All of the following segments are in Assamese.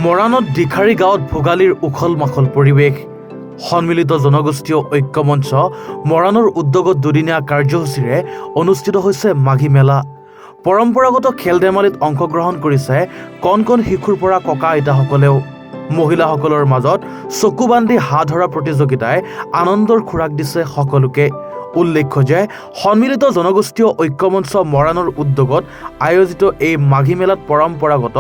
মৰাণত দিখাৰী গাঁৱত ভোগালীৰ উখল মাখল পৰিৱেশ। সন্মিলিত জনগোষ্ঠীয় ঐক্য মঞ্চ মৰাণৰ উদ্যোগত দুদিনীয়া কাৰ্যসূচীৰে অনুষ্ঠিত হৈছে মাঘী মেলা। পৰম্পৰাগত খেল ধেমালিত অংশগ্ৰহণ কৰিছে কণ কণ শিশুৰ পৰা ককা আইতাসকলেও। মহিলাসকলৰ মাজত চকু বান্ধি হাত ধৰা প্ৰতিযোগিতাই আনন্দৰ খোৰাক দিছে সকলোকে। উল্লেখ্য যে সন্মিলিত জনগোষ্ঠীয় ঐক্য মঞ্চ মৰাণৰ উদ্যোগত আয়োজিত এই মাঘী মেলাত পৰম্পৰাগত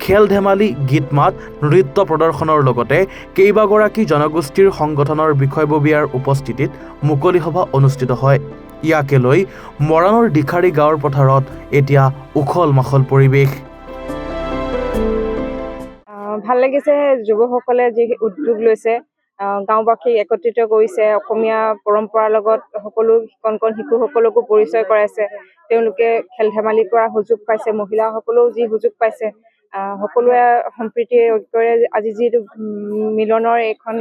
খেল ধেমালি, গীত মাত, নৃত্য প্ৰদৰ্শনৰ লগতে কেইবাগৰাকী জনগোষ্ঠীৰ সংগঠনৰ বিষয়ববীয়াৰ উপস্থিতিত মুকলি সভা অনুষ্ঠিত হয়। ইয়াকে লৈ মৰাণৰ দিখাৰী গাঁৱৰ পথাৰত এতিয়া উখল মাখল পৰিৱেশ। ভাল লাগিছে যুৱকসকলে যি উদ্যোগ লৈছে, গাঁওবাসীক একত্ৰিত কৰিছে, অসমীয়া পৰম্পৰাৰ লগত সকলো কণ কণ শিশুসকলকো পৰিচয় কৰাইছে। তেওঁলোকে খেল ধেমালি কৰাৰ সুযোগ পাইছে, মহিলাসকলেও যি সুযোগ পাইছে, সকলোৱে সম্প্ৰীতি ঐক্যৰে আজি যিটো মিলনৰ এখন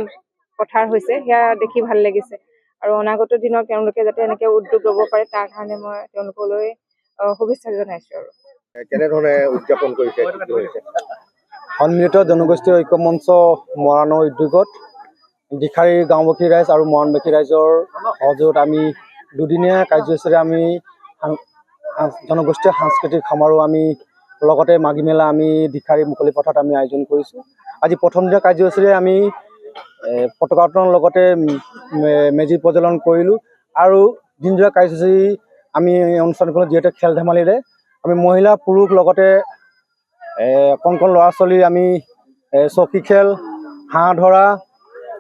পথাৰ হৈছে সেয়া দেখি ভাল লাগিছে। আৰু অনাগত দিনত তেওঁলোকে যাতে এনেকৈ উদ্যোগ ল'ব পাৰে তাৰ কাৰণে মই তেওঁলোকলৈ শুভেচ্ছা জনাইছোঁ। আৰু কেনেধৰণে উদযাপন কৰিছে? সন্মিলিত জনগোষ্ঠীয় ঐক্য মঞ্চ মৰাণৰ উদ্যোগত দিখাৰী গাঁওবাসী ৰাইজ আৰু মৰাণবাসী ৰাইজৰ সহযোগত আমি দুদিনীয়া কাৰ্যসূচীৰে আমি জনগোষ্ঠীয় সাংস্কৃতিক সমাৰোহ আমি লগতে মাঘী মেলা আমি দিখাৰী মুকলি পথাৰত আমি আয়োজন কৰিছোঁ। আজি প্ৰথম দিনা কাৰ্যসূচীৰে আমি পতাকা উত্তোলনৰ লগতে মেজি প্ৰজ্বলন কৰিলোঁ। আৰু দিনজোৰা কাৰ্যসূচী আমি অনুষ্ঠান কৰিলোঁ যিহেতু খেল ধেমালিৰে আমি মহিলা পুৰুষ লগতে কণ কণ ল'ৰা ছোৱালী আমি চকী খেল, হাঁহ ধৰা,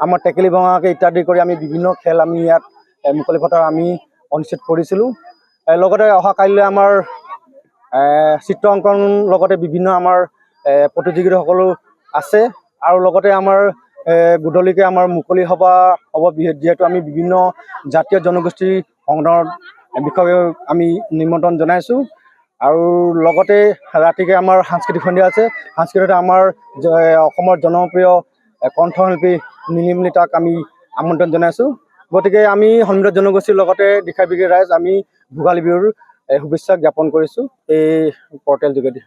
আমাৰ টেকেলি ভঙাকে ইত্যাদি কৰি আমি বিভিন্ন খেল আমি ইয়াত মুকলি পথাৰত আমি অনুষ্ঠিত কৰিছিলোঁ। লগতে অহা কাইলৈ আমাৰ চিত্ৰ অংকন লগতে বিভিন্ন আমাৰ প্ৰতিযোগিতাসকলো আছে। আৰু লগতে আমাৰ গধূলিকৈ আমাৰ মুকলি সভা হ'ব, যিহেতু আমি বিভিন্ন জাতীয় জনগোষ্ঠীৰ সংগঠনৰ বিষয়ে আমি নিমন্ত্ৰণ জনাইছোঁ। আৰু লগতে ৰাতিকৈ আমাৰ সাংস্কৃতিক সন্ধিয়া আছে। সাংস্কৃতিক আমাৰ অসমৰ জনপ্ৰিয় কণ্ঠশিল্পী নীলিমণি তাক আমি আমন্ত্ৰণ জনাইছোঁ। গতিকে আমি সন্মিলিত জনগোষ্ঠীৰ লগতে দিখাৰী ৰাইজ আমি ভোগালী বিহুৰ শুভেচ্ছা জ্ঞাপন কৰিছোঁ এই পৰ্টেল যোগেদি।